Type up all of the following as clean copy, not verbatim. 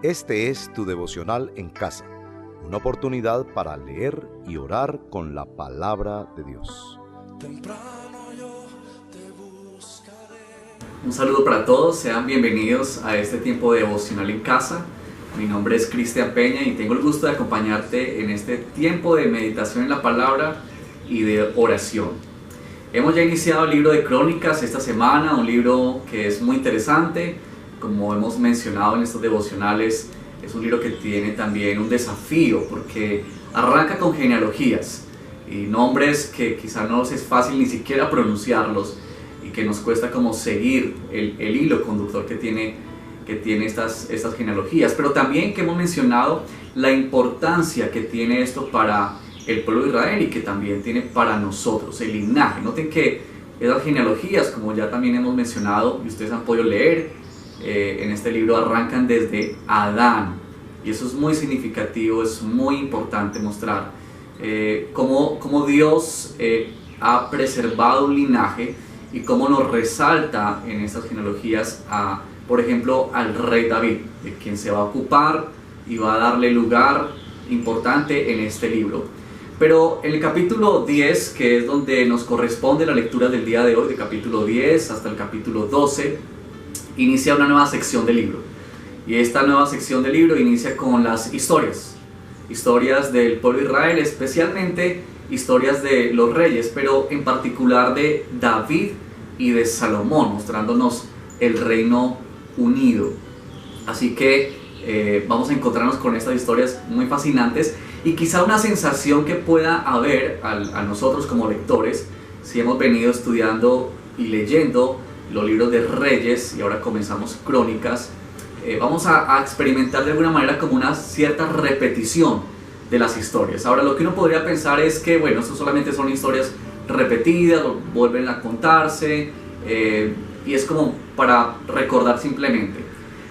Este es tu devocional en casa, una oportunidad para leer y orar con la palabra de Dios. Temprano yo te buscaré. Un saludo para todos, sean bienvenidos a este tiempo de devocional en casa. Mi nombre es Cristian Peña y tengo el gusto de acompañarte en este tiempo de meditación en la palabra y de oración. Hemos ya iniciado el libro de Crónicas esta semana, un libro que es muy interesante. Como hemos mencionado en estos devocionales, es un libro que tiene también un desafío porque arranca con genealogías y nombres que quizá no nos es fácil ni siquiera pronunciarlos y que nos cuesta como seguir el hilo conductor que tiene estas genealogías, pero también que hemos mencionado la importancia que tiene esto para el pueblo de Israel y que también tiene para nosotros, el linaje. Noten que esas genealogías, como ya también hemos mencionado y ustedes han podido leer en este libro, arrancan desde Adán, y eso es muy significativo, es muy importante mostrar cómo Dios ha preservado un linaje y cómo nos resalta en estas genealogías por ejemplo, al rey David, de quien se va a ocupar y va a darle lugar importante en este libro. Pero en el capítulo 10, que es donde nos corresponde la lectura del día de hoy, de capítulo 10 hasta el capítulo 12, inicia una nueva sección del libro. Y esta nueva sección del libro inicia con las historias del pueblo de Israel, especialmente historias de los reyes, pero en particular de David y de Salomón, mostrándonos el reino unido. Así que vamos a encontrarnos con estas historias muy fascinantes y quizá una sensación que pueda haber a nosotros como lectores, si hemos venido estudiando y leyendo los libros de Reyes y ahora comenzamos Crónicas, vamos a experimentar de alguna manera como una cierta repetición de las historias. Ahora, lo que uno podría pensar es que, bueno, esto solamente son historias repetidas, vuelven a contarse, y es como para recordar simplemente.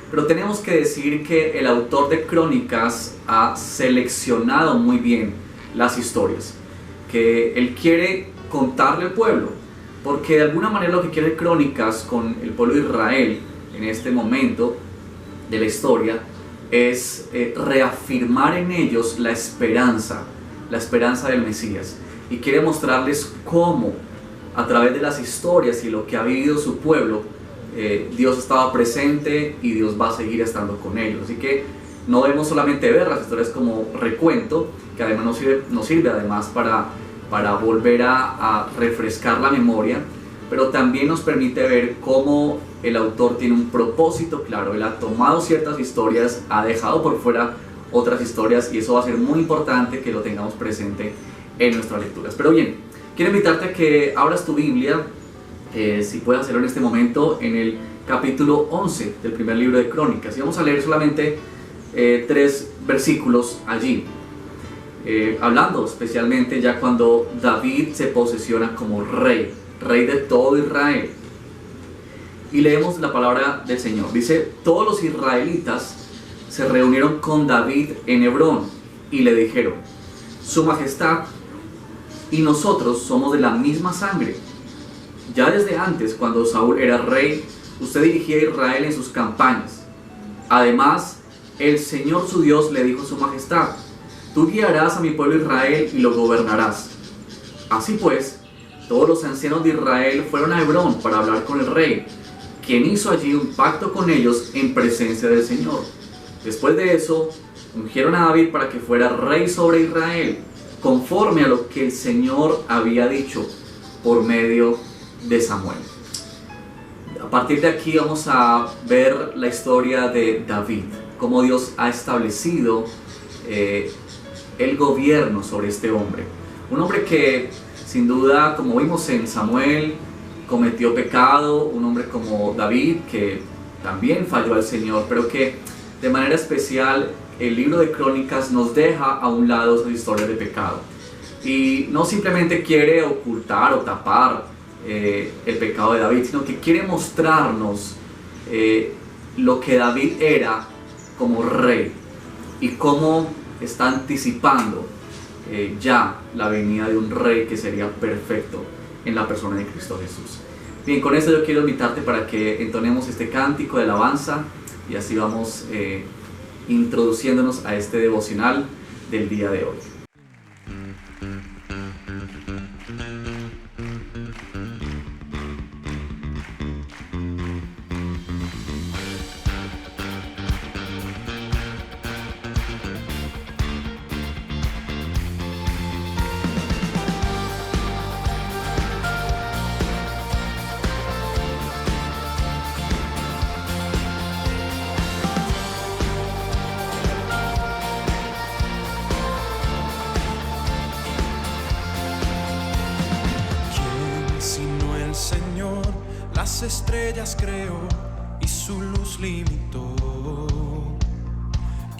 Pero tenemos que decir que el autor de Crónicas ha seleccionado muy bien las historias que él quiere contarle al pueblo, porque de alguna manera lo que quiere Crónicas con el pueblo de Israel en este momento de la historia es reafirmar en ellos la esperanza del Mesías, y quiere mostrarles cómo a través de las historias y lo que ha vivido su pueblo, Dios estaba presente y Dios va a seguir estando con ellos. Así que no debemos solamente ver las historias como recuento, que además nos sirve además para volver a refrescar la memoria, pero también nos permite ver cómo el autor tiene un propósito claro. Él ha tomado ciertas historias, ha dejado por fuera otras historias, y eso va a ser muy importante que lo tengamos presente en nuestras lecturas. Pero bien, quiero invitarte a que abras tu Biblia, si puedes hacerlo en este momento, en el capítulo 11 del primer libro de Crónicas, y vamos a leer solamente 3 versículos allí, hablando especialmente ya cuando David se posesiona como rey de todo Israel. Y leemos la palabra del Señor. Dice: todos los israelitas se reunieron con David en Hebrón y le dijeron: Su Majestad y nosotros somos de la misma sangre. Ya desde antes, cuando Saúl era rey, usted dirigía a Israel en sus campañas. Además, el Señor su Dios le dijo a su Majestad: tú guiarás a mi pueblo Israel y lo gobernarás. Así pues, todos los ancianos de Israel fueron a Hebrón para hablar con el rey, quien hizo allí un pacto con ellos en presencia del Señor. Después de eso, ungieron a David para que fuera rey sobre Israel, conforme a lo que el Señor había dicho por medio de Samuel. A partir de aquí vamos a ver la historia de David, cómo Dios ha establecido el gobierno sobre este hombre. Un hombre que sin duda, como vimos en Samuel, cometió pecado, un hombre como David que también falló al Señor, pero que de manera especial el libro de Crónicas nos deja a un lado su historia de pecado. Y no simplemente quiere ocultar o tapar el pecado de David, sino que quiere mostrarnos lo que David era como rey y cómo está anticipando ya la venida de un rey que sería perfecto en la persona de Cristo Jesús. Bien, con esto yo quiero invitarte para que entonemos este cántico de alabanza y así vamos introduciéndonos a este devocional del día de hoy. Señor, las estrellas creó y su luz limitó.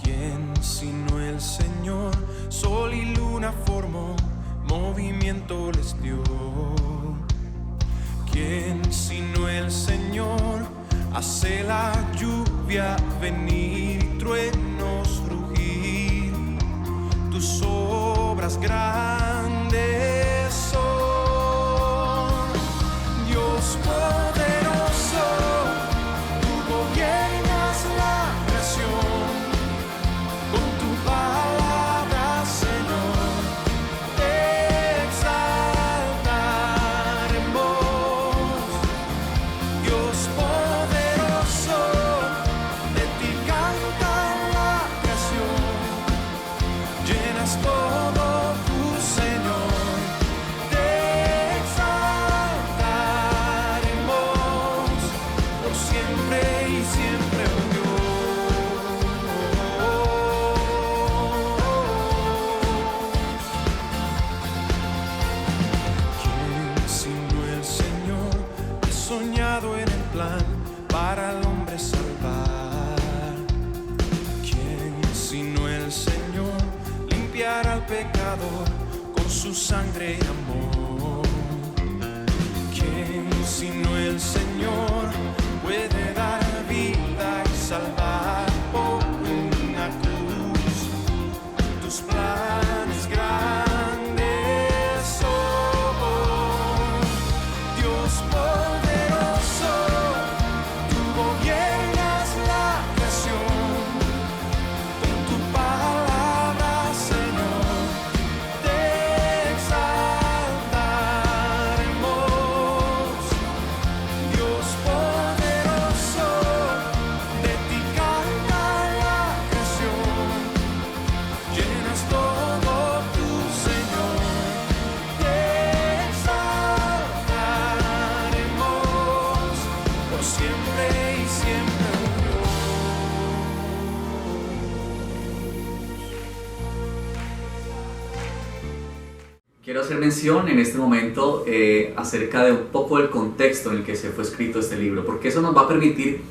¿Quién sino el Señor? Sol y luna formó, movimiento les dio. ¿Quién sino el Señor? Hace la lluvia venir y truenos rugir. Tus obras grandes son. Dios poderoso, tú gobiernas la creación. Con tu palabra, Señor, te exaltaremos. Dios poderoso, de ti canta la creación. Llenas todo tu Señor. Para el hombre salvar. ¿Quién sino el Señor? Limpiar al pecador con su sangre y amor. ¿Quién sino el Señor? Puede dar vida y salvar por una cruz. Tus planes grandes son. Dios poderoso, gobiernas la creación. Con tu palabra, Señor, te exaltaremos. Dios poderoso, de ti canta la creación. Llenas todo tu Señor, te exaltaremos por siempre. Quiero hacer mención en este momento acerca de un poco del contexto en el que se fue escrito este libro, porque eso nos va a permitir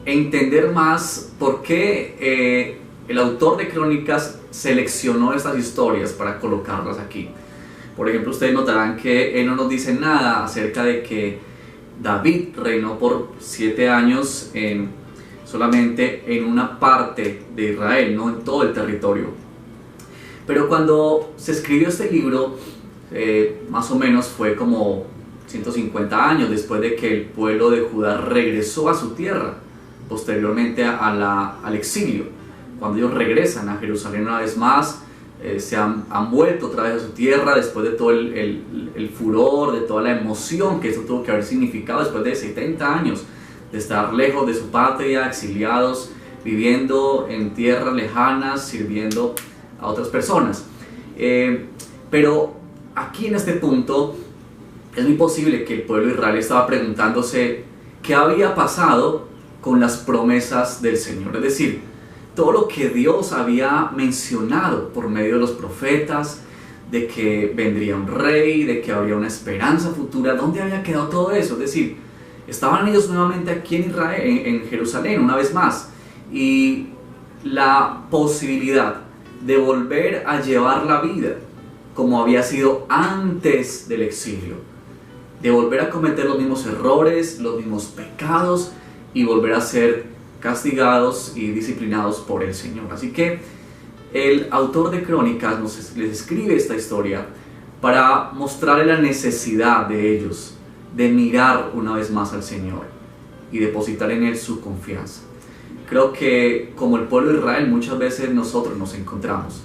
entender más por qué el autor de Crónicas seleccionó estas historias para colocarlas aquí. Por ejemplo, ustedes notarán que él no nos dice nada acerca de que David reinó por 7 años solamente en una parte de Israel, no en todo el territorio. Pero cuando se escribió este libro, más o menos fue como 150 años después de que el pueblo de Judá regresó a su tierra, posteriormente al exilio. Cuando ellos regresan a Jerusalén una vez más, se han vuelto otra vez a su tierra después de todo el furor, de toda la emoción que eso tuvo que haber significado después de 70 años de estar lejos de su patria, exiliados, viviendo en tierras lejanas, sirviendo a otras personas. Pero aquí en este punto es muy posible que el pueblo de Israel estaba preguntándose qué había pasado con las promesas del Señor, es decir, todo lo que Dios había mencionado por medio de los profetas, de que vendría un rey, de que habría una esperanza futura. ¿Dónde había quedado todo eso? Es decir, estaban ellos nuevamente aquí en Israel, en Jerusalén, una vez más, y la posibilidad de volver a llevar la vida como había sido antes del exilio, de volver a cometer los mismos errores, los mismos pecados y volver a ser castigados y disciplinados por el Señor. Así que el autor de Crónicas les escribe esta historia para mostrarle la necesidad de ellos de mirar una vez más al Señor y depositar en Él su confianza. Creo que como el pueblo de Israel muchas veces nosotros nos encontramos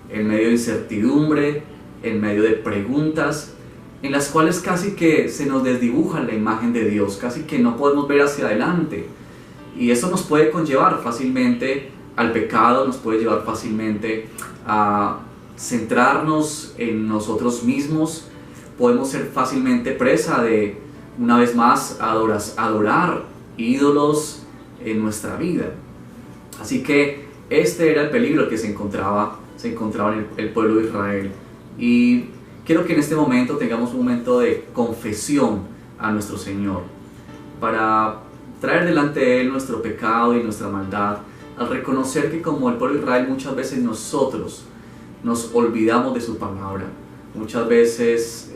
en medio de incertidumbre, en medio de preguntas, en las cuales casi que se nos desdibuja la imagen de Dios, casi que no podemos ver hacia adelante. Y eso nos puede conllevar fácilmente al pecado, nos puede llevar fácilmente a centrarnos en nosotros mismos. Podemos ser fácilmente presa de, una vez más, adorar ídolos en nuestra vida. Así que este era el peligro que se encontraba en el pueblo de Israel. Y quiero que en este momento tengamos un momento de confesión a nuestro Señor, para traer delante de Él nuestro pecado y nuestra maldad, al reconocer que como el pueblo de Israel muchas veces nosotros nos olvidamos de su palabra. Muchas veces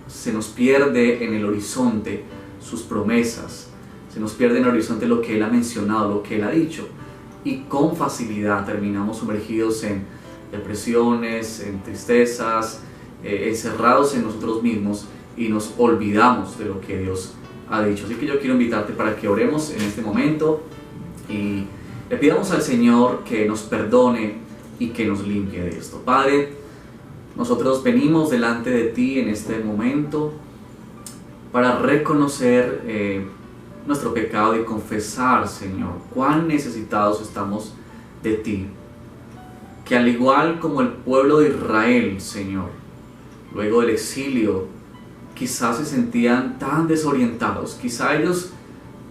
se nos pierde en el horizonte sus promesas, se nos pierde en el horizonte lo que Él ha mencionado, lo que Él ha dicho, y con facilidad terminamos sumergidos en depresiones, en tristezas, encerrados en nosotros mismos, y nos olvidamos de lo que Dios ha dicho. Así que yo quiero invitarte para que oremos en este momento y le pidamos al Señor que nos perdone y que nos limpie de esto. Padre, nosotros venimos delante de ti en este momento para reconocer nuestro pecado y confesar, Señor, cuán necesitados estamos de ti. Que al igual como el pueblo de Israel, Señor, luego del exilio, quizás se sentían tan desorientados, quizás ellos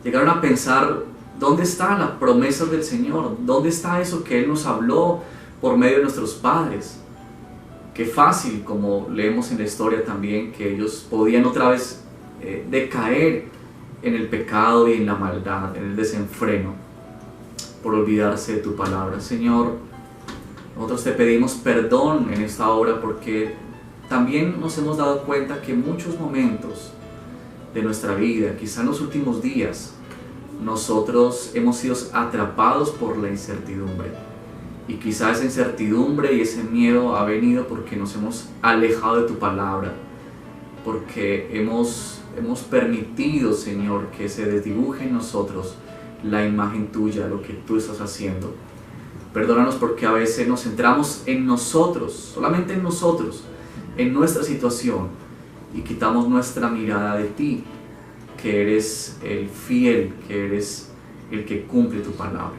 llegaron a pensar, ¿dónde están las promesas del Señor? ¿Dónde está eso que Él nos habló por medio de nuestros padres? Qué fácil, como leemos en la historia también, que ellos podían otra vez decaer en el pecado y en la maldad, en el desenfreno, por olvidarse de tu palabra. Señor, nosotros te pedimos perdón en esta hora, porque también nos hemos dado cuenta que en muchos momentos de nuestra vida, quizá en los últimos días, nosotros hemos sido atrapados por la incertidumbre. Y quizá esa incertidumbre y ese miedo ha venido porque nos hemos alejado de tu palabra, porque hemos permitido, Señor, que se desdibuje en nosotros la imagen tuya, lo que tú estás haciendo. Perdónanos porque a veces nos centramos en nosotros, solamente en nosotros, en nuestra situación, y quitamos nuestra mirada de ti, que eres el fiel, que eres el que cumple tu palabra.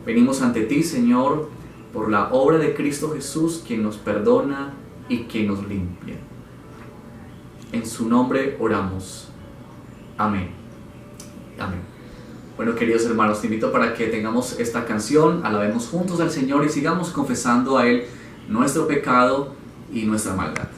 Venimos ante ti, Señor, por la obra de Cristo Jesús, quien nos perdona y quien nos limpia. En su nombre oramos. Amén. Amén. Bueno, queridos hermanos, te invito para que tengamos esta canción, alabemos juntos al Señor y sigamos confesando a Él nuestro pecado y nuestra maldad.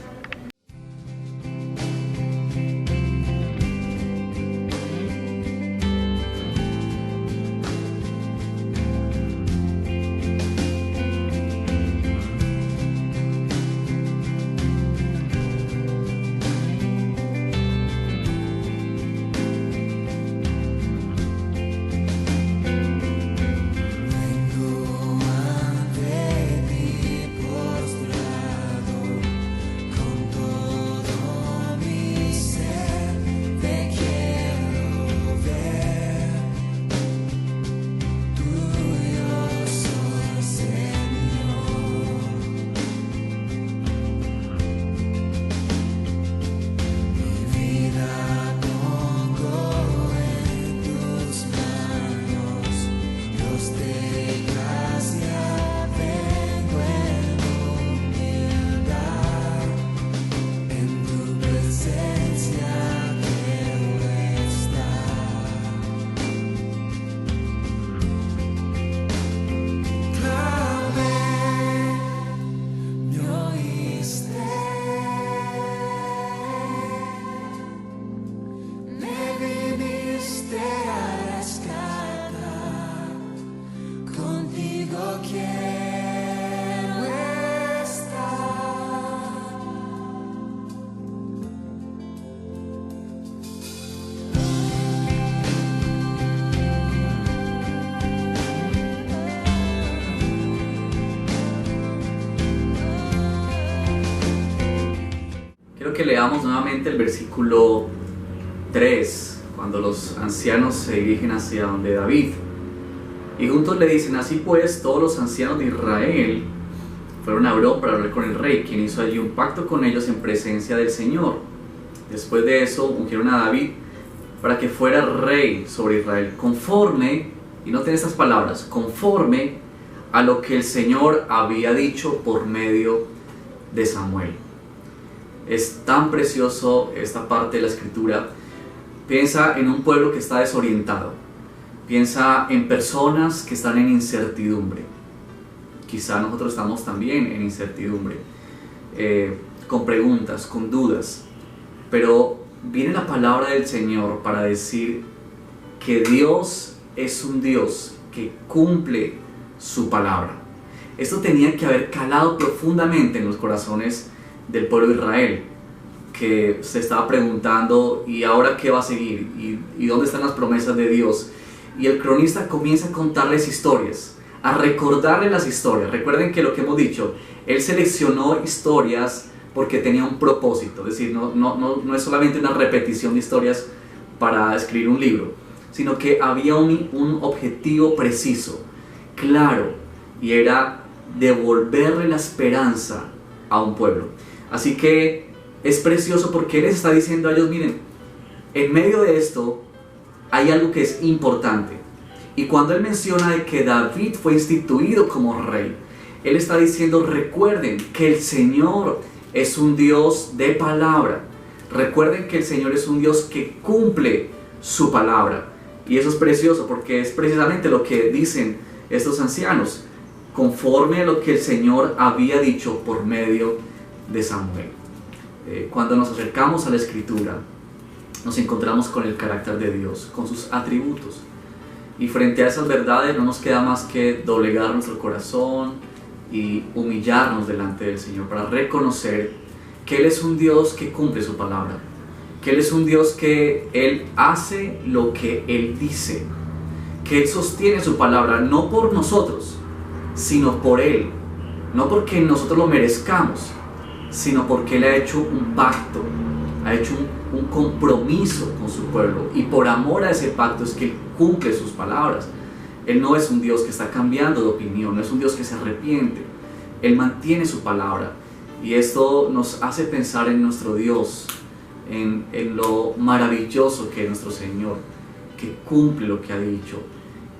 Que leamos nuevamente el versículo 3, cuando los ancianos se dirigen hacia donde David Y juntos le dicen: así pues, todos los ancianos de Israel fueron a Hebrón para hablar con el rey, quien hizo allí un pacto con ellos en presencia del Señor. Después de eso, ungieron a David para que fuera rey sobre Israel, conforme, y noten estas palabras, conforme a lo que el Señor había dicho por medio de Samuel. Es tan precioso esta parte de la escritura. Piensa en un pueblo que está desorientado. Piensa en personas que están en incertidumbre. Quizá nosotros estamos también en incertidumbre, con preguntas, con dudas. Pero viene la palabra del Señor para decir que Dios es un Dios que cumple su palabra. Esto tenía que haber calado profundamente en los corazones del pueblo de Israel, que se estaba preguntando: ¿y ahora qué va a seguir? ¿Y dónde están las promesas de Dios? Y el cronista comienza a contarles historias, a recordarles las historias. Recuerden que lo que hemos dicho, él seleccionó historias porque tenía un propósito, es decir, no es solamente una repetición de historias para escribir un libro, sino que había un objetivo preciso, claro, y era devolverle la esperanza a un pueblo. Así que es precioso porque él les está diciendo a ellos: miren, en medio de esto hay algo que es importante. Y cuando él menciona de que David fue instituido como rey, él está diciendo: recuerden que el Señor es un Dios de palabra. Recuerden que el Señor es un Dios que cumple su palabra. Y eso es precioso porque es precisamente lo que dicen estos ancianos, conforme a lo que el Señor había dicho por medio de Samuel. Cuando nos acercamos a la Escritura, nos encontramos con el carácter de Dios, con sus atributos. Y frente a esas verdades no nos queda más que doblegar nuestro corazón y humillarnos delante del Señor para reconocer que Él es un Dios que cumple su palabra, que Él es un Dios que Él hace lo que Él dice, que Él sostiene su palabra no por nosotros, sino por Él, no porque nosotros lo merezcamos, sino porque Él ha hecho un pacto, ha hecho un compromiso con su pueblo, y por amor a ese pacto es que Él cumple sus palabras. Él no es un Dios que está cambiando de opinión, no es un Dios que se arrepiente. Él mantiene su palabra, y esto nos hace pensar en nuestro Dios, en lo maravilloso que es nuestro Señor, que cumple lo que ha dicho,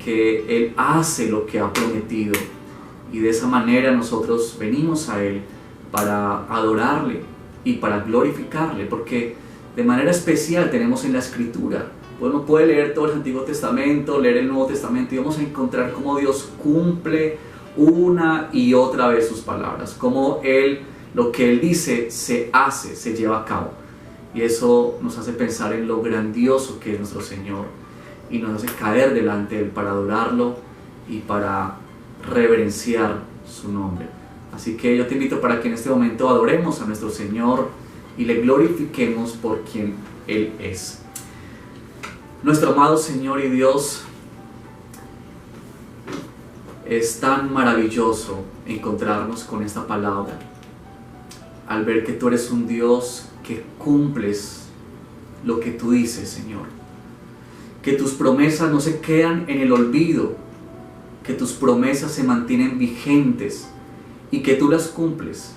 que Él hace lo que ha prometido, y de esa manera nosotros venimos a Él para adorarle y para glorificarle, porque de manera especial tenemos en la Escritura, uno puede leer todo el Antiguo Testamento, leer el Nuevo Testamento, y vamos a encontrar cómo Dios cumple una y otra vez sus palabras, cómo Él, lo que Él dice, se hace, se lleva a cabo. Y eso nos hace pensar en lo grandioso que es nuestro Señor, y nos hace caer delante de Él para adorarlo y para reverenciar su nombre. Así que yo te invito para que en este momento adoremos a nuestro Señor y le glorifiquemos por quien Él es. Nuestro amado Señor y Dios, es tan maravilloso encontrarnos con esta palabra, al ver que tú eres un Dios que cumples lo que tú dices, Señor. Que tus promesas no se quedan en el olvido, que tus promesas se mantienen vigentes y que tú las cumples,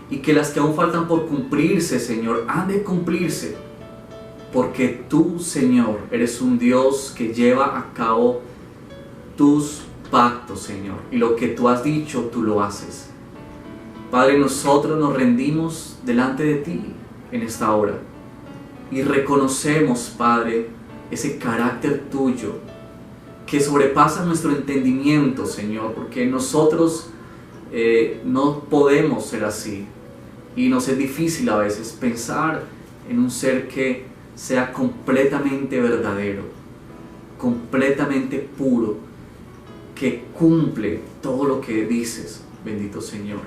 y que las que aún faltan por cumplirse, Señor, han de cumplirse, porque tú, Señor, eres un Dios que lleva a cabo tus pactos, Señor, y lo que tú has dicho, tú lo haces. Padre, nosotros nos rendimos delante de ti en esta hora y reconocemos, Padre, ese carácter tuyo que sobrepasa nuestro entendimiento, Señor, porque nosotros no podemos ser así, y nos es difícil a veces pensar en un ser que sea completamente verdadero, completamente puro, que cumple todo lo que dices, bendito Señor.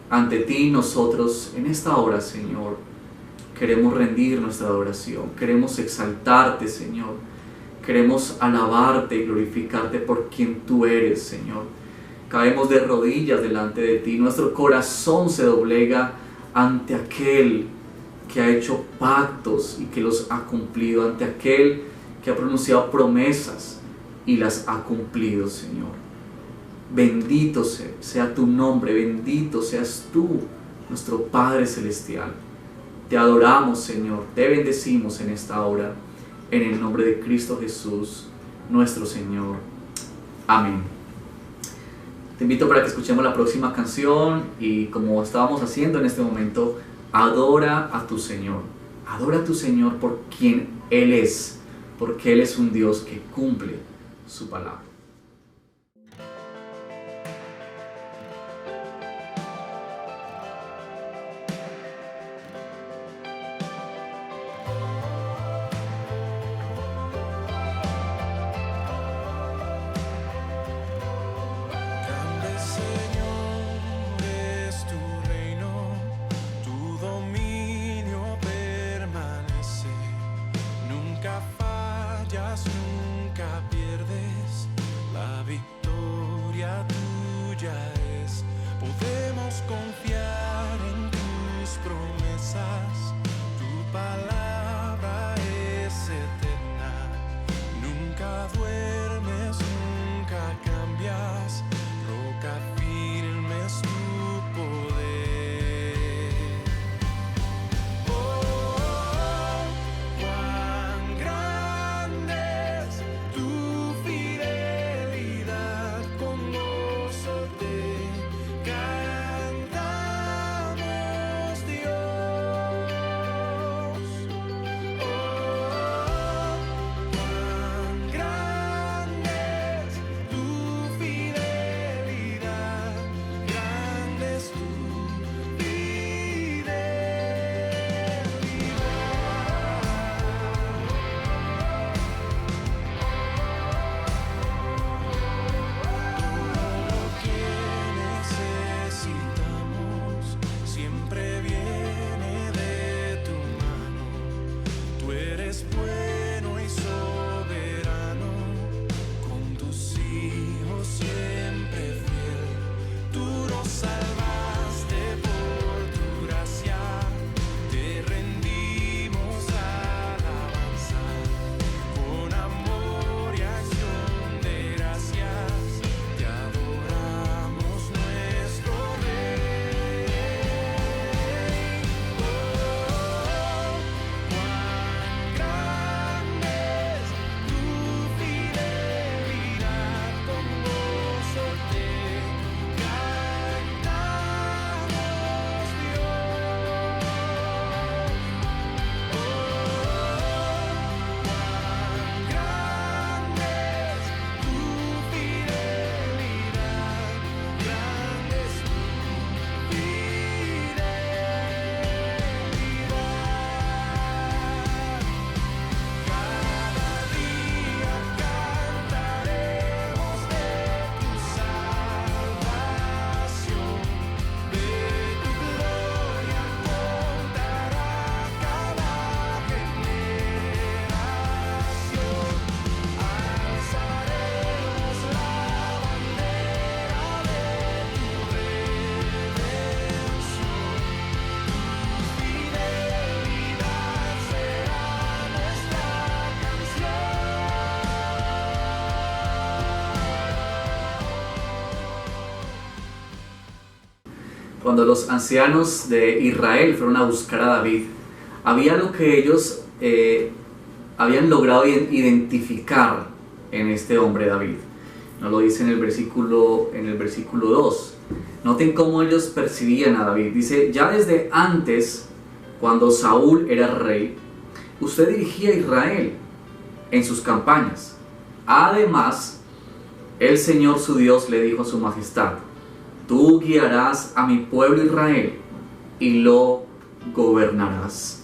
Ante ti nosotros en esta hora, Señor, queremos rendir nuestra adoración, queremos exaltarte, Señor, queremos alabarte y glorificarte por quien tú eres, Señor. Caemos de rodillas delante de ti, nuestro corazón se doblega ante aquel que ha hecho pactos y que los ha cumplido, ante aquel que ha pronunciado promesas y las ha cumplido, Señor. Bendito sea tu nombre, bendito seas tú, nuestro Padre Celestial. Te adoramos, Señor, te bendecimos en esta hora, en el nombre de Cristo Jesús, nuestro Señor. Amén. Te invito para que escuchemos la próxima canción y, como estábamos haciendo en este momento, adora a tu Señor. Adora a tu Señor por quien Él es, porque Él es un Dios que cumple su palabra. Nunca pierdes, la victoria tuya es. Podemos confiar en tus promesas, tu palabra es eterna. Nunca duermes, nunca cambias, roca firme es tu poder. Cuando los ancianos de Israel fueron a buscar a David, había algo que ellos habían logrado identificar en este hombre David. Nos lo dice en el versículo 2. Noten cómo ellos percibían a David. Dice: ya desde antes, cuando Saúl era rey, usted dirigía a Israel en sus campañas. Además, el Señor su Dios le dijo a su majestad: tú guiarás a mi pueblo Israel y lo gobernarás.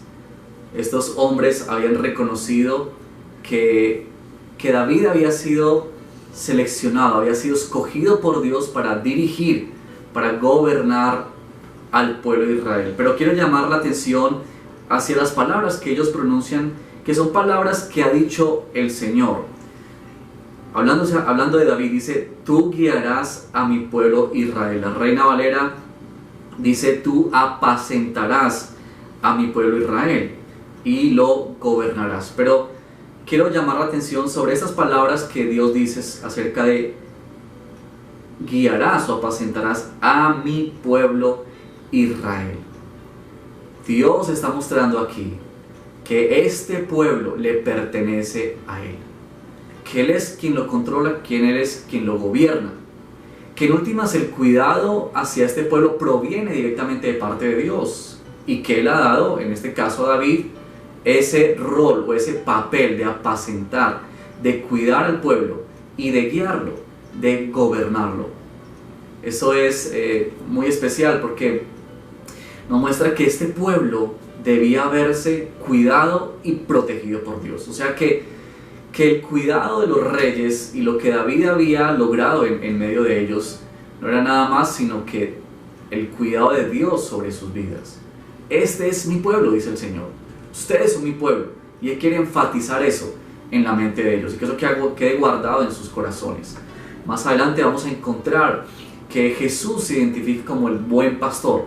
Estos hombres habían reconocido que David había sido seleccionado, había sido escogido por Dios para dirigir, para gobernar al pueblo de Israel. Pero quiero llamar la atención hacia las palabras que ellos pronuncian, que son palabras que ha dicho el Señor. Hablando de David, dice: tú guiarás a mi pueblo Israel. La Reina Valera dice: tú apacentarás a mi pueblo Israel y lo gobernarás. Pero quiero llamar la atención sobre esas palabras que Dios dice acerca de guiarás o apacentarás a mi pueblo Israel. Dios está mostrando aquí que este pueblo le pertenece a Él, que Él es quien lo controla, que Él es quien lo gobierna, que en últimas el cuidado hacia este pueblo proviene directamente de parte de Dios y que Él ha dado, en este caso a David, ese rol o ese papel de apacentar, de cuidar al pueblo y de guiarlo, de gobernarlo. Eso es muy especial porque nos muestra que este pueblo debía verse cuidado y protegido por Dios. O sea que el cuidado de los reyes y lo que David había logrado en medio de ellos no era nada más sino que el cuidado de Dios sobre sus vidas. Este es mi pueblo, dice el Señor. Ustedes son mi pueblo. Y Él quiere enfatizar eso en la mente de ellos y que eso quede guardado en sus corazones. Más adelante vamos a encontrar que Jesús se identifica como el buen pastor.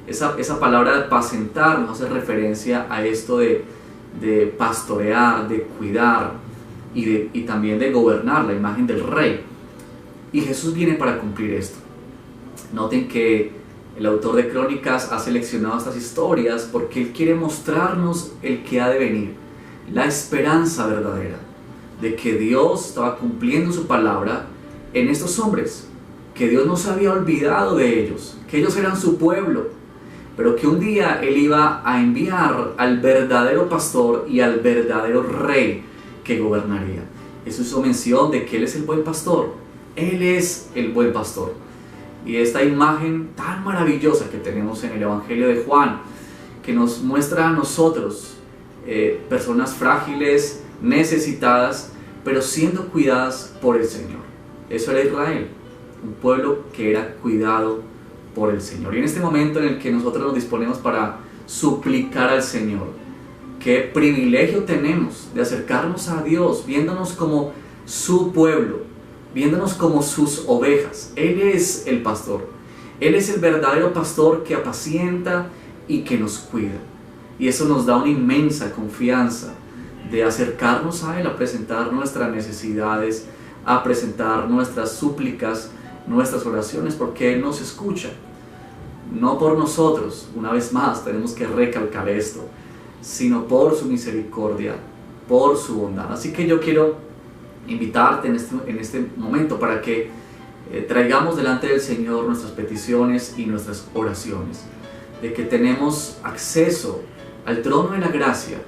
Esa palabra de apacentar nos hace referencia a esto de pastorear, de cuidar y también de gobernar, la imagen del rey. Y Jesús viene para cumplir esto. Noten que el autor de Crónicas ha seleccionado estas historias porque Él quiere mostrarnos el que ha de venir, la esperanza verdadera de que Dios estaba cumpliendo su palabra en estos hombres, que Dios no se había olvidado de ellos, que ellos eran su pueblo, pero que un día Él iba a enviar al verdadero pastor y al verdadero rey que gobernaría. Eso hizo mención de que Él es el buen pastor. Él es el buen pastor. Y esta imagen tan maravillosa que tenemos en el Evangelio de Juan, que nos muestra a nosotros, personas frágiles, necesitadas, pero siendo cuidadas por el Señor. Eso era Israel, un pueblo que era cuidado por el Señor. Y en este momento en el que nosotros nos disponemos para suplicar al Señor, qué privilegio tenemos de acercarnos a Dios, viéndonos como su pueblo, viéndonos como sus ovejas. Él es el pastor. Él es el verdadero pastor que apacienta y que nos cuida. Y eso nos da una inmensa confianza de acercarnos a Él, a presentar nuestras necesidades, a presentar nuestras súplicas, nuestras oraciones, porque Él nos escucha. No por nosotros, una vez más tenemos que recalcar esto, sino por su misericordia, por su bondad. Así que yo quiero invitarte en este momento para que traigamos delante del Señor nuestras peticiones y nuestras oraciones, de que tenemos acceso al trono de la gracia,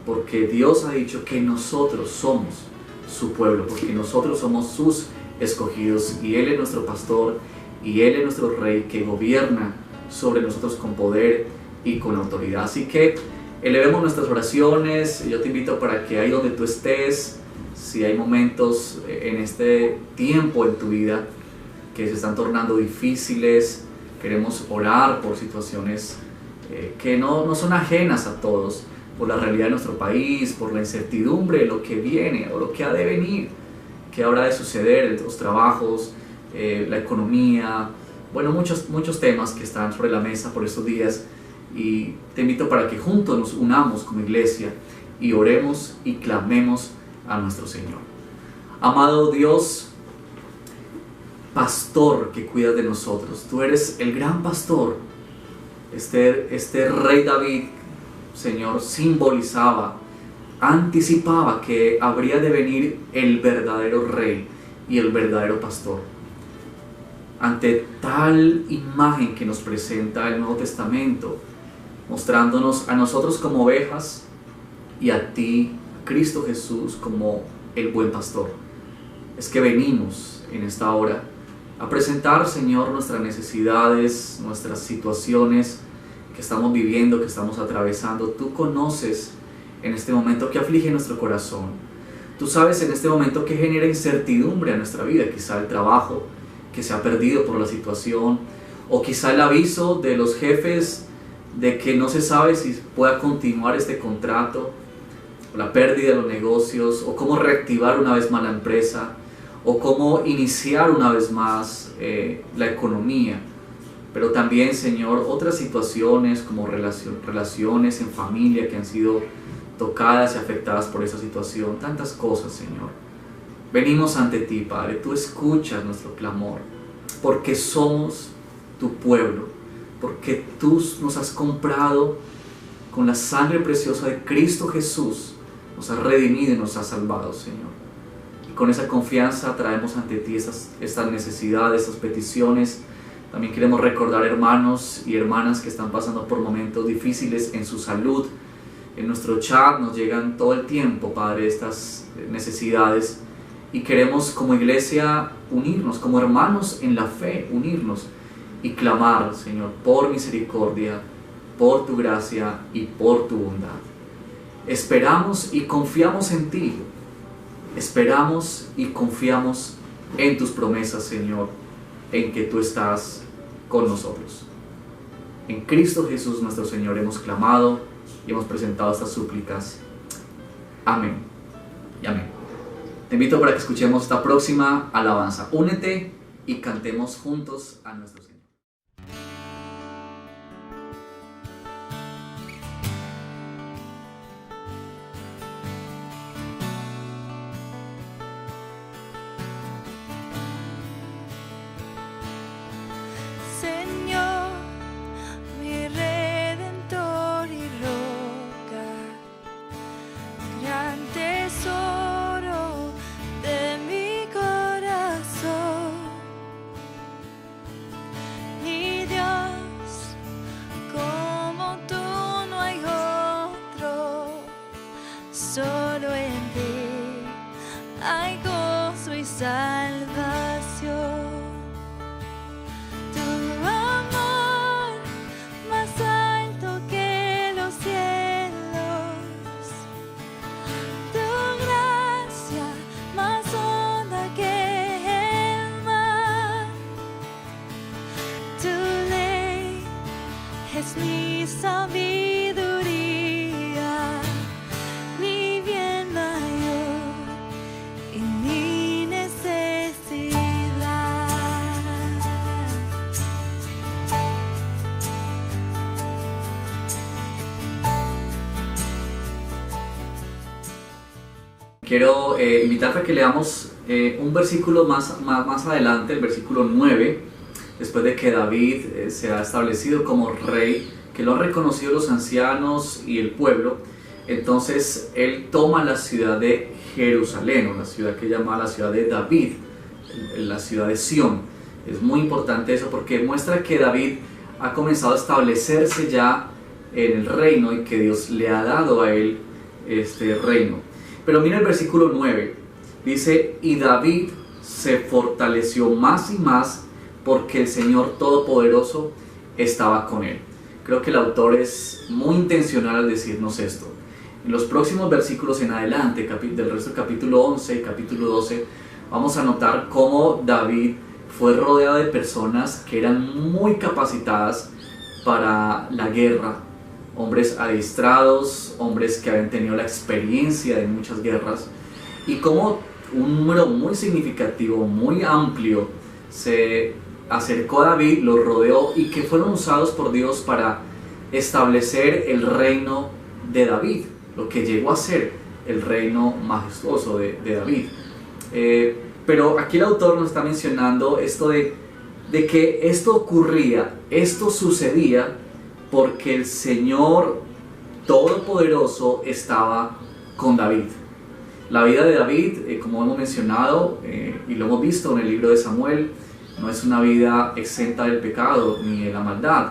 porque Dios ha dicho que nosotros somos su pueblo, porque nosotros somos sus escogidos y Él es nuestro pastor y Él es nuestro rey que gobierna sobre nosotros con poder y con autoridad. Así que elevemos nuestras oraciones. Yo te invito para que ahí donde tú estés, si hay momentos en este tiempo en tu vida que se están tornando difíciles, queremos orar por situaciones que no son ajenas a todos, por la realidad de nuestro país, por la incertidumbre de lo que viene o lo que ha de venir, que habrá de suceder en los trabajos, la economía, bueno, muchos temas que están sobre la mesa por estos días. Y te invito para que juntos nos unamos como iglesia y oremos y clamemos a nuestro Señor. Amado Dios, pastor que cuidas de nosotros, tú eres el gran pastor. Este rey David, Señor, simbolizaba, anticipaba que habría de venir el verdadero rey y el verdadero pastor. Ante tal imagen que nos presenta el Nuevo Testamento, mostrándonos a nosotros como ovejas y a ti, Cristo Jesús, como el buen pastor, es que venimos en esta hora a presentar, Señor, nuestras necesidades, nuestras situaciones que estamos viviendo, que estamos atravesando. Tú conoces en este momento qué aflige nuestro corazón. Tú sabes en este momento qué genera incertidumbre a nuestra vida, quizá el trabajo que se ha perdido por la situación, o quizá el aviso de los jefes de que no se sabe si pueda continuar este contrato, o la pérdida de los negocios, o cómo reactivar una vez más la empresa, o cómo iniciar una vez más la economía. Pero también, Señor, otras situaciones como relaciones en familia que han sido tocadas y afectadas por esa situación, tantas cosas, Señor. Venimos ante ti, Padre, tú escuchas nuestro clamor, porque somos tu pueblo, porque tú nos has comprado con la sangre preciosa de Cristo Jesús, nos has redimido y nos has salvado, Señor. Y con esa confianza traemos ante ti estas necesidades, estas peticiones. También queremos recordar hermanos y hermanas que están pasando por momentos difíciles en su salud. En nuestro chat nos llegan todo el tiempo, Padre, estas necesidades. Y queremos como iglesia unirnos, como hermanos en la fe, unirnos y clamar, Señor, por misericordia, por tu gracia y por tu bondad. Esperamos y confiamos en ti. Esperamos y confiamos en tus promesas, Señor, en que tú estás con nosotros. En Cristo Jesús nuestro Señor hemos clamado y hemos presentado estas súplicas. Amén y amén. Te invito para que escuchemos esta próxima alabanza. Únete y cantemos juntos a nuestro Señor. Señor, mi Redentor y roca, gran tesoro de mi corazón, mi Dios, como tú no hay otro, solo en ti hay gozo y salvación. Es mi sabiduría, mi bien mayor y mi necesidad. Quiero invitarte a que leamos un versículo más adelante, el versículo 9. Después de que David se ha establecido como rey, que lo han reconocido los ancianos y el pueblo, entonces él toma la ciudad de Jerusalén, o la ciudad que llama la ciudad de David, la ciudad de Sión. Es muy importante eso porque muestra que David ha comenzado a establecerse ya en el reino y que Dios le ha dado a él este reino. Pero mira el versículo 9, dice: y David se fortaleció más y más porque el Señor Todopoderoso estaba con él. Creo que el autor es muy intencional al decirnos esto. En los próximos versículos en adelante, del resto del capítulo 11 y capítulo 12, vamos a notar cómo David fue rodeado de personas que eran muy capacitadas para la guerra. Hombres adiestrados, hombres que habían tenido la experiencia de muchas guerras. Y cómo un número muy significativo, muy amplio, se acercó a David, lo rodeó y que fueron usados por Dios para establecer el reino de David, lo que llegó a ser el reino majestuoso de David. Pero aquí el autor nos está mencionando esto de que esto ocurría, esto sucedía porque el Señor Todopoderoso estaba con David. La vida de David, como hemos mencionado y lo hemos visto en el libro de Samuel, no es una vida exenta del pecado ni de la maldad.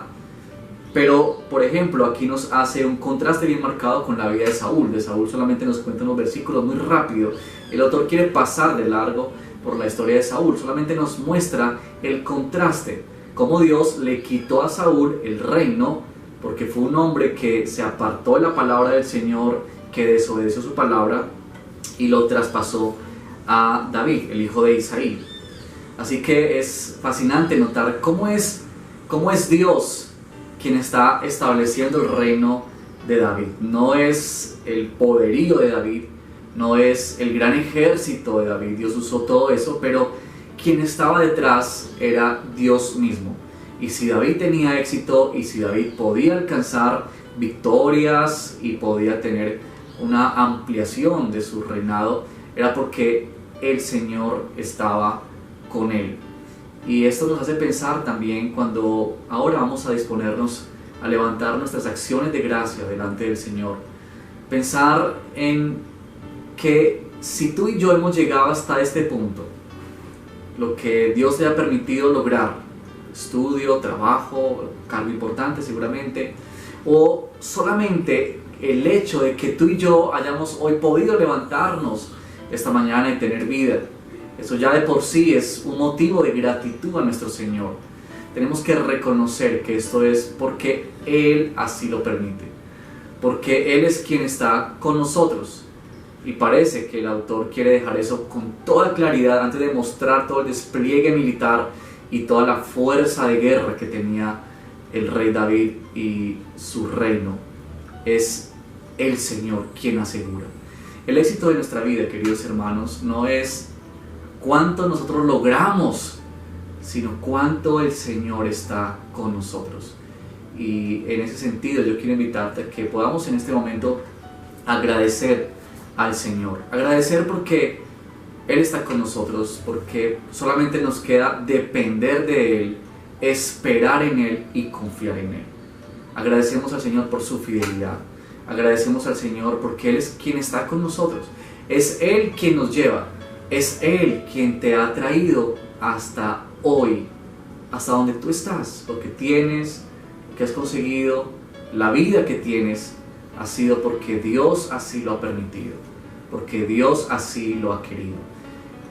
Pero, por ejemplo, aquí nos hace un contraste bien marcado con la vida de Saúl. De Saúl solamente nos cuenta unos versículos muy rápido. El autor quiere pasar de largo por la historia de Saúl. Solamente nos muestra el contraste. Cómo Dios le quitó a Saúl el reino, porque fue un hombre que se apartó de la palabra del Señor, que desobedeció su palabra, y lo traspasó a David, el hijo de Isaí. Así que es fascinante notar cómo es Dios quien está estableciendo el reino de David. No es el poderío de David, no es el gran ejército de David. Dios usó todo eso, pero quien estaba detrás era Dios mismo. Y si David tenía éxito, y si David podía alcanzar victorias y podía tener una ampliación de su reinado, era porque el Señor estaba con él. Y esto nos hace pensar también cuando ahora vamos a disponernos a levantar nuestras acciones de gracia delante del Señor. Pensar en que si tú y yo hemos llegado hasta este punto, lo que Dios le ha permitido lograr, estudio, trabajo, cargo importante seguramente, o solamente el hecho de que tú y yo hayamos hoy podido levantarnos esta mañana y tener vida, eso ya de por sí es un motivo de gratitud a nuestro Señor. Tenemos que reconocer que esto es porque Él así lo permite, porque Él es quien está con nosotros. Y parece que el autor quiere dejar eso con toda claridad antes de mostrar todo el despliegue militar y toda la fuerza de guerra que tenía el rey David y su reino. Es el Señor quien asegura. El éxito de nuestra vida, queridos hermanos, no es cuánto nosotros logramos, sino cuánto el Señor está con nosotros. Y en ese sentido yo quiero invitarte a que podamos en este momento agradecer al Señor. Agradecer porque Él está con nosotros, porque solamente nos queda depender de Él, esperar en Él y confiar en Él. Agradecemos al Señor por su fidelidad. Agradecemos al Señor porque Él es quien está con nosotros. Es Él quien nos lleva. Es Él quien te ha traído hasta hoy, hasta donde tú estás. Lo que tienes, lo que has conseguido, la vida que tienes, ha sido porque Dios así lo ha permitido, porque Dios así lo ha querido.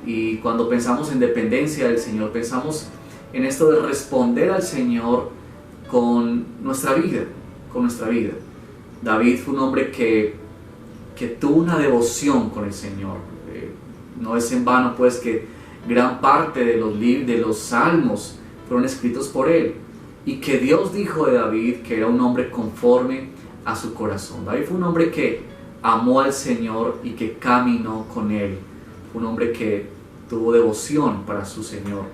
Y cuando pensamos en dependencia del Señor, pensamos en esto de responder al Señor con nuestra vida, con nuestra vida. David fue un hombre que tuvo una devoción con el Señor. No es en vano pues que gran parte de los salmos fueron escritos por él, y que Dios dijo de David que era un hombre conforme a su corazón. David fue un hombre que amó al Señor y que caminó con Él. Fue un hombre que tuvo devoción para su Señor.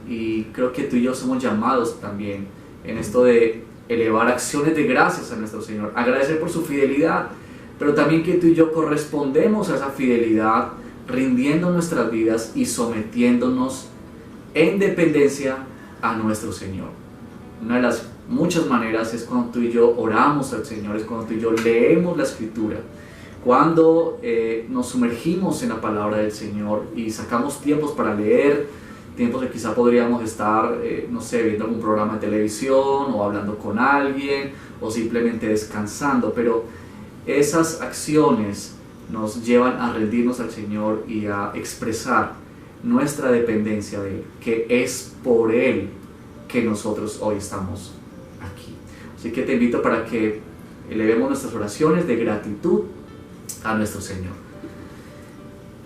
Y creo que tú y yo somos llamados también en esto de elevar acciones de gracias a nuestro Señor, agradecer por su fidelidad, pero también que tú y yo correspondemos a esa fidelidad rindiendo nuestras vidas y sometiéndonos en dependencia a nuestro Señor. Una de las muchas maneras es cuando tú y yo oramos al Señor, es cuando tú y yo leemos la Escritura, cuando nos sumergimos en la palabra del Señor y sacamos tiempos para leer, tiempos que quizá podríamos estar, no sé, viendo algún programa de televisión o hablando con alguien o simplemente descansando, pero esas acciones nos llevan a rendirnos al Señor y a expresar nuestra dependencia de Él, que es por Él que nosotros hoy estamos aquí. Así que te invito para que elevemos nuestras oraciones de gratitud a nuestro Señor.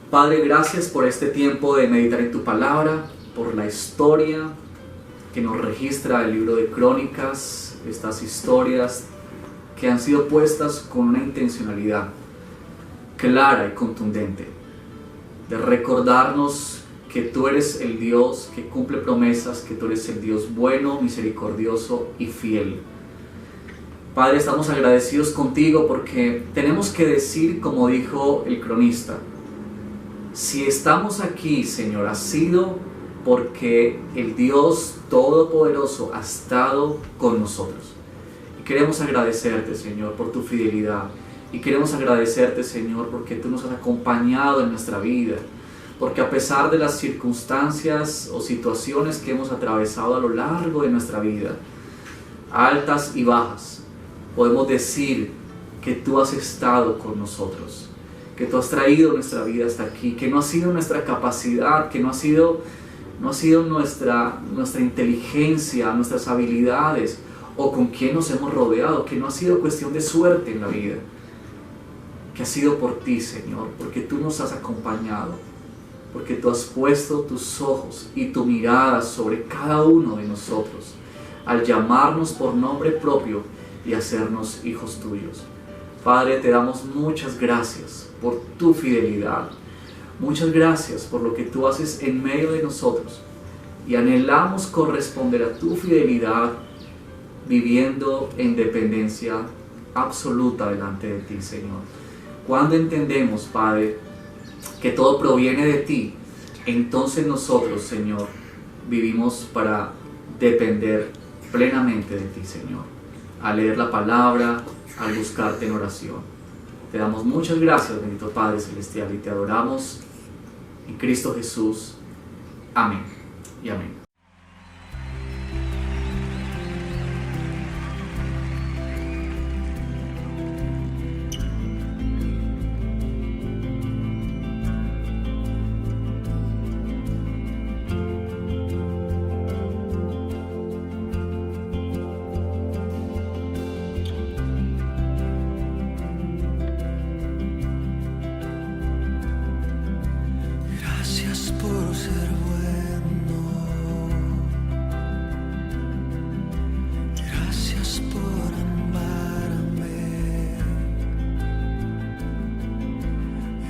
Padre, gracias por este tiempo de meditar en tu palabra, por la historia que nos registra el libro de Crónicas, estas historias que han sido puestas con una intencionalidad clara y contundente, de recordarnos que tú eres el Dios que cumple promesas, que tú eres el Dios bueno, misericordioso y fiel. Padre, estamos agradecidos contigo porque tenemos que decir, como dijo el cronista, si estamos aquí, Señor, ha sido porque el Dios Todopoderoso ha estado con nosotros. Y queremos agradecerte, Señor, por tu fidelidad. Y queremos agradecerte, Señor, porque tú nos has acompañado en nuestra vida. Porque a pesar de las circunstancias o situaciones que hemos atravesado a lo largo de nuestra vida, altas y bajas, podemos decir que tú has estado con nosotros, que tú has traído nuestra vida hasta aquí, que no ha sido nuestra capacidad, que no ha sido nuestra inteligencia, nuestras habilidades o con quién nos hemos rodeado, que no ha sido cuestión de suerte en la vida, que ha sido por ti, Señor, porque tú nos has acompañado, porque tú has puesto tus ojos y tu mirada sobre cada uno de nosotros al llamarnos por nombre propio y hacernos hijos tuyos. Padre, te damos muchas gracias por tu fidelidad. Muchas gracias por lo que tú haces en medio de nosotros y anhelamos corresponder a tu fidelidad viviendo en dependencia absoluta delante de ti, Señor. Cuando entendemos, Padre, que todo proviene de ti, entonces nosotros, Señor, vivimos para depender plenamente de ti, Señor, al leer la palabra, al buscarte en oración. Te damos muchas gracias, bendito Padre Celestial, y te adoramos en Cristo Jesús. Amén y amén. Gracias por ser bueno. Gracias por amarme.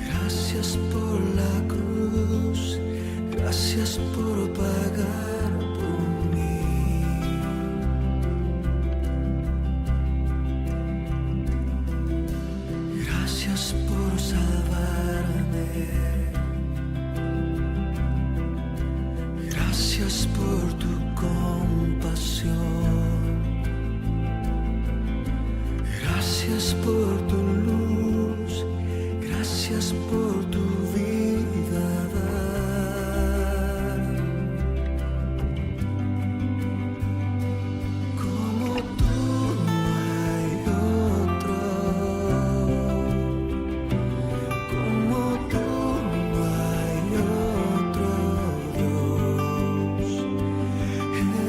Gracias por la cruz. Gracias por pagar por mí. Gracias por salvarme. Gracias por tu compasión. Gracias por tu luz. Gracias por tu vida dar. Como tú no hay otro. Como tú no hay otro Dios.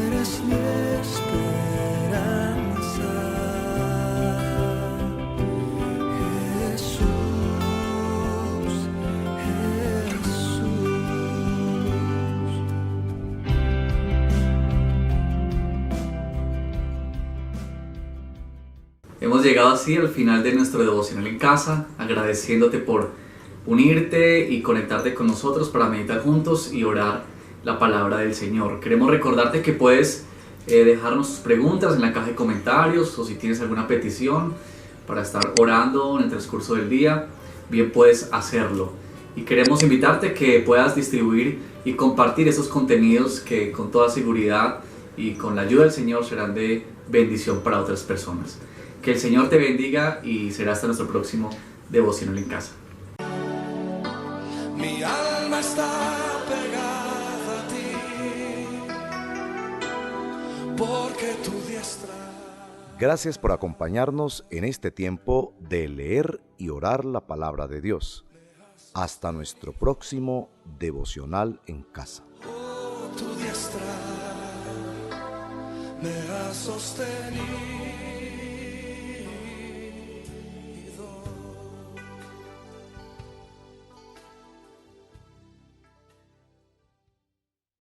Eres mi esperanza, Jesús, Jesús. Hemos llegado así al final de nuestro devocional en casa, agradeciéndote por unirte y conectarte con nosotros para meditar juntos y orar la palabra del Señor. Queremos recordarte que puedes dejarnos tus preguntas en la caja de comentarios, o si tienes alguna petición para estar orando en el transcurso del día, bien puedes hacerlo. Y queremos invitarte a que puedas distribuir y compartir esos contenidos que con toda seguridad y con la ayuda del Señor serán de bendición para otras personas. Que el Señor te bendiga y será hasta nuestro próximo devocional en casa. Mi alma está pegada a ti, porque tu diestra. Gracias por acompañarnos en este tiempo de leer y orar la palabra de Dios. Hasta nuestro próximo devocional en casa. Tu diestra me ha sostenido.